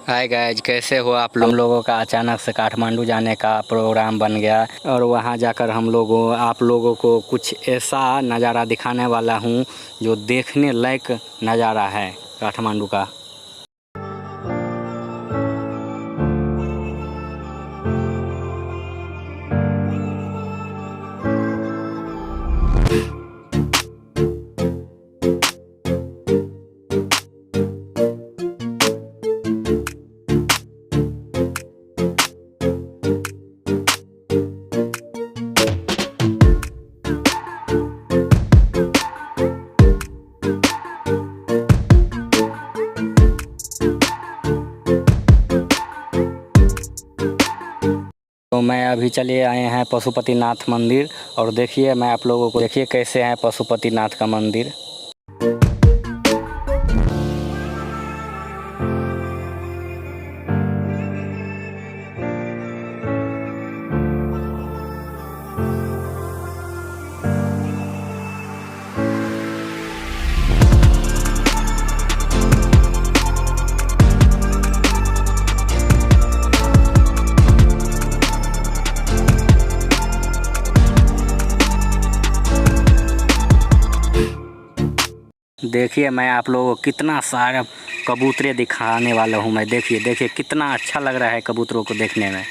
Hi guys, कैसे हो आप लोग? हम लोगों का अचानक से काठमांडू जाने का प्रोग्राम बन गया और वहां जाकर आप लोगों को कुछ ऐसा नज़ारा दिखाने वाला हूं जो देखने लायक नज़ारा है काठमांडू का। तो मैं अभी चले आए हैं पशुपतिनाथ मंदिर और देखिए मैं आप लोगों को देखिए कैसे है पशुपतिनाथ का मंदिर। देखिए मैं आप लोगों को कितना सारा कबूतरे दिखाने वाला हूँ मैं। देखिए कितना अच्छा लग रहा है कबूतरों को देखने में।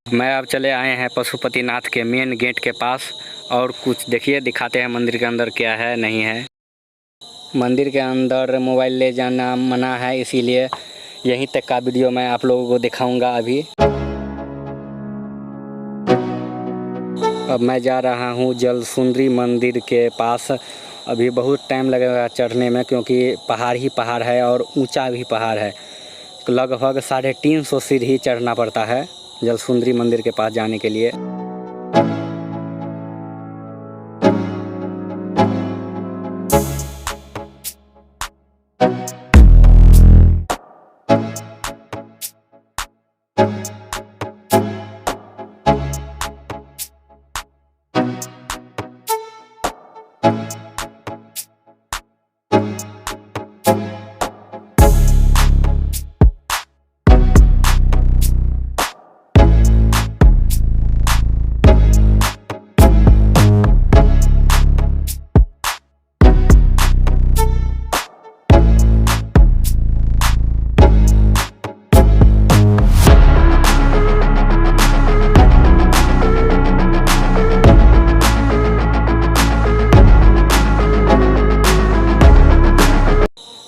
मैं अब चले आए हैं पशुपतिनाथ के मेन गेट के पास और कुछ देखिए दिखाते हैं मंदिर के अंदर क्या है नहीं है। मंदिर के अंदर मोबाइल ले जाना मना है, इसीलिए यहीं तक का वीडियो मैं आप लोगों को दिखाऊंगा। अभी अब मैं जा रहा हूं जलसुंदरी मंदिर के पास। अभी बहुत टाइम लगेगा चढ़ने में क्योंकि पहाड़ ही पहाड़ है और ऊंचा भी पहाड़ है। लगभग 350 सीढ़ी चढ़ना पड़ता है जलसुंदरी मंदिर के पास जाने के लिए।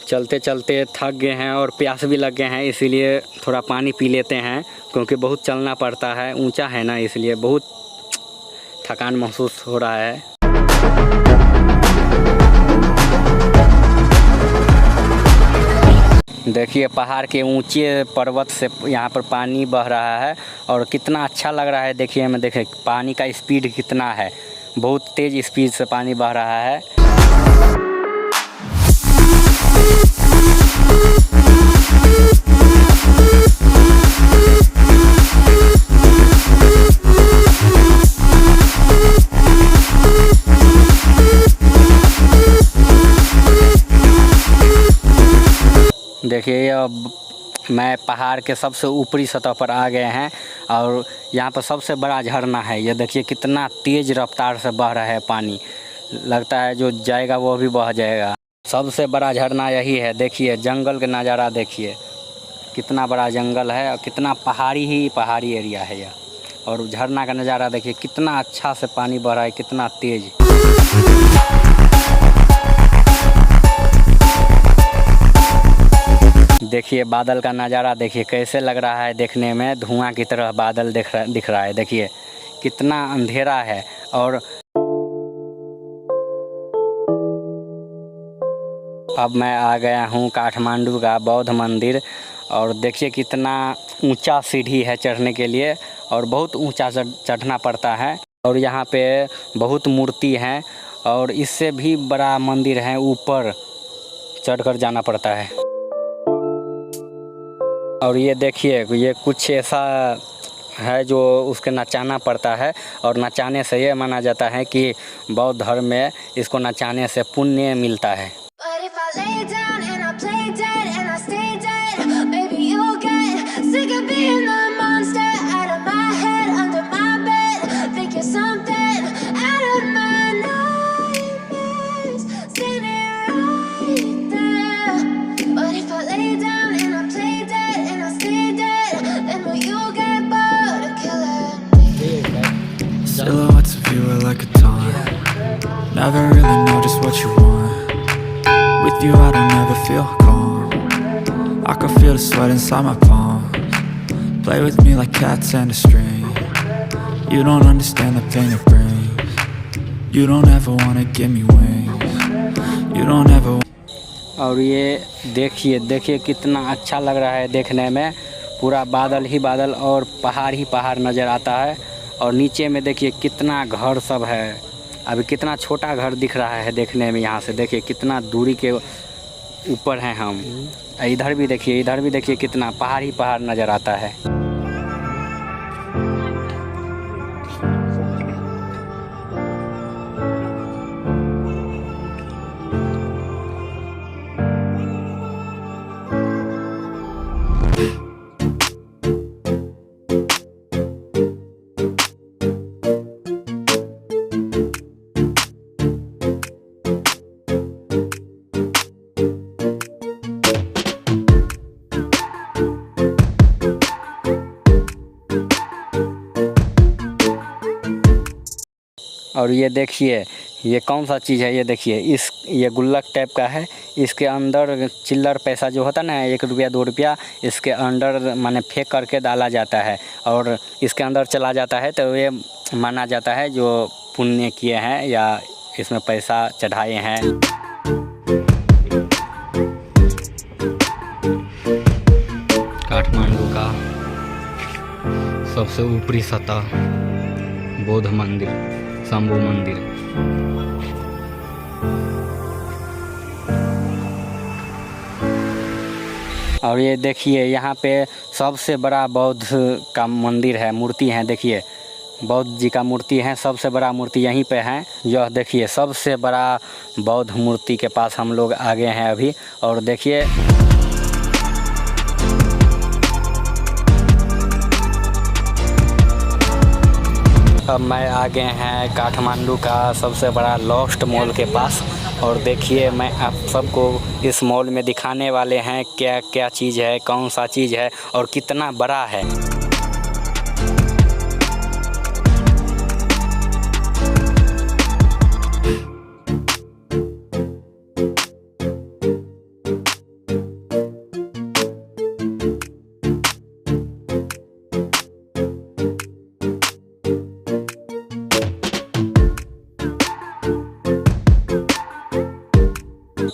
चलते चलते थक गए हैं और प्यास भी लग गए हैं, इसीलिए थोड़ा पानी पी लेते हैं क्योंकि बहुत चलना पड़ता है, ऊंचा है ना, इसलिए बहुत थकान महसूस हो रहा है। देखिए पहाड़ के ऊंचे पर्वत से यहाँ पर पानी बह रहा है और कितना अच्छा लग रहा है। देखिए पानी का स्पीड कितना है, बहुत तेज़ स्पीड से पानी बह रहा है। देखिए अब मैं पहाड़ के सबसे ऊपरी सतह पर आ गए हैं और यहाँ पर सबसे बड़ा झरना है। ये देखिए कितना तेज़ रफ्तार से बह रहा है पानी, लगता है जो जाएगा वो भी बह जाएगा। सबसे बड़ा झरना यही है। देखिए जंगल का नज़ारा देखिए, कितना बड़ा जंगल है और कितना पहाड़ी एरिया है यह। और झरना का नज़ारा देखिए कितना अच्छा से पानी बह रहा है, कितना तेज़। देखिए बादल का नज़ारा देखिए कैसे लग रहा है देखने में, धुआं की तरह बादल दिख रहा है। देखिए कितना अंधेरा है। और अब मैं आ गया हूँ काठमांडू का बौद्ध मंदिर। और देखिए कितना ऊंचा सीढ़ी है चढ़ने के लिए और बहुत ऊंचा चढ़ना पड़ता है। और यहाँ पे बहुत मूर्ति हैं और इससे भी बड़ा मंदिर है, ऊपर चढ़कर जाना पड़ता है। और ये देखिए ये कुछ ऐसा है जो उसके नचाना पड़ता है और नचाने से ये माना जाता है कि बौद्ध धर्म में इसको नचाने से पुण्य मिलता है। Silhouettes of you are like a taunt. Never really know just what you want. With you I don't ever feel calm. I can feel the sweat inside my palms. Play with me like cats and a string. You don't understand the pain it brings. You don't ever wanna give me wings. You don't ever. और ये देखिए कितना अच्छा लग रहा है देखने में, पूरा बादल ही बादल और पहाड़ ही पहाड़ नज़र आता है। और नीचे में देखिए कितना घर सब है, अभी कितना छोटा घर दिख रहा है देखने में। यहाँ से देखिए कितना दूरी के ऊपर हैं हम। इधर भी देखिए कितना पहाड़ ही पहाड़ नज़र आता है। और ये देखिए ये कौन सा चीज़ है, ये देखिए ये गुल्लक टाइप का है। इसके अंदर चिल्लर पैसा जो होता है ना, 1 रुपया 2 रुपया, इसके अंदर माने फेंक करके डाला जाता है और इसके अंदर चला जाता है। तो ये माना जाता है जो पुण्य किए हैं या इसमें पैसा चढ़ाए हैं। काठमांडू का सबसे ऊपरी सतह बौद्ध मंदिर, शंभू मंदिर। और ये देखिए यहाँ पे सबसे बड़ा बौद्ध का मंदिर है, मूर्ति है। देखिए बौद्ध जी का मूर्ति है, सबसे बड़ा मूर्ति यहीं पे है। यह देखिए सबसे बड़ा बौद्ध मूर्ति के पास हम लोग आ गए हैं अभी। और देखिए अब मैं आ गए हैं काठमांडू का सबसे बड़ा लॉस्ट मॉल के पास। और देखिए मैं आप सबको इस मॉल में दिखाने वाले हैं क्या क्या चीज़ है, कौन सा चीज़ है और कितना बड़ा है।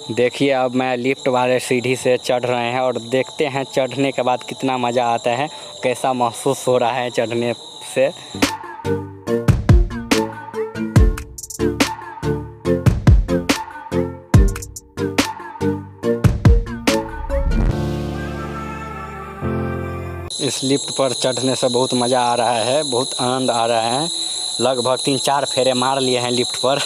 देखिए अब मैं लिफ्ट वाले सीढ़ी से चढ़ रहे हैं और देखते हैं चढ़ने के बाद कितना मज़ा आता है, कैसा महसूस हो रहा है चढ़ने से। इस लिफ्ट पर चढ़ने से बहुत मज़ा आ रहा है, बहुत आनंद आ रहा है। लगभग 3-4 फेरे मार लिए हैं लिफ्ट पर।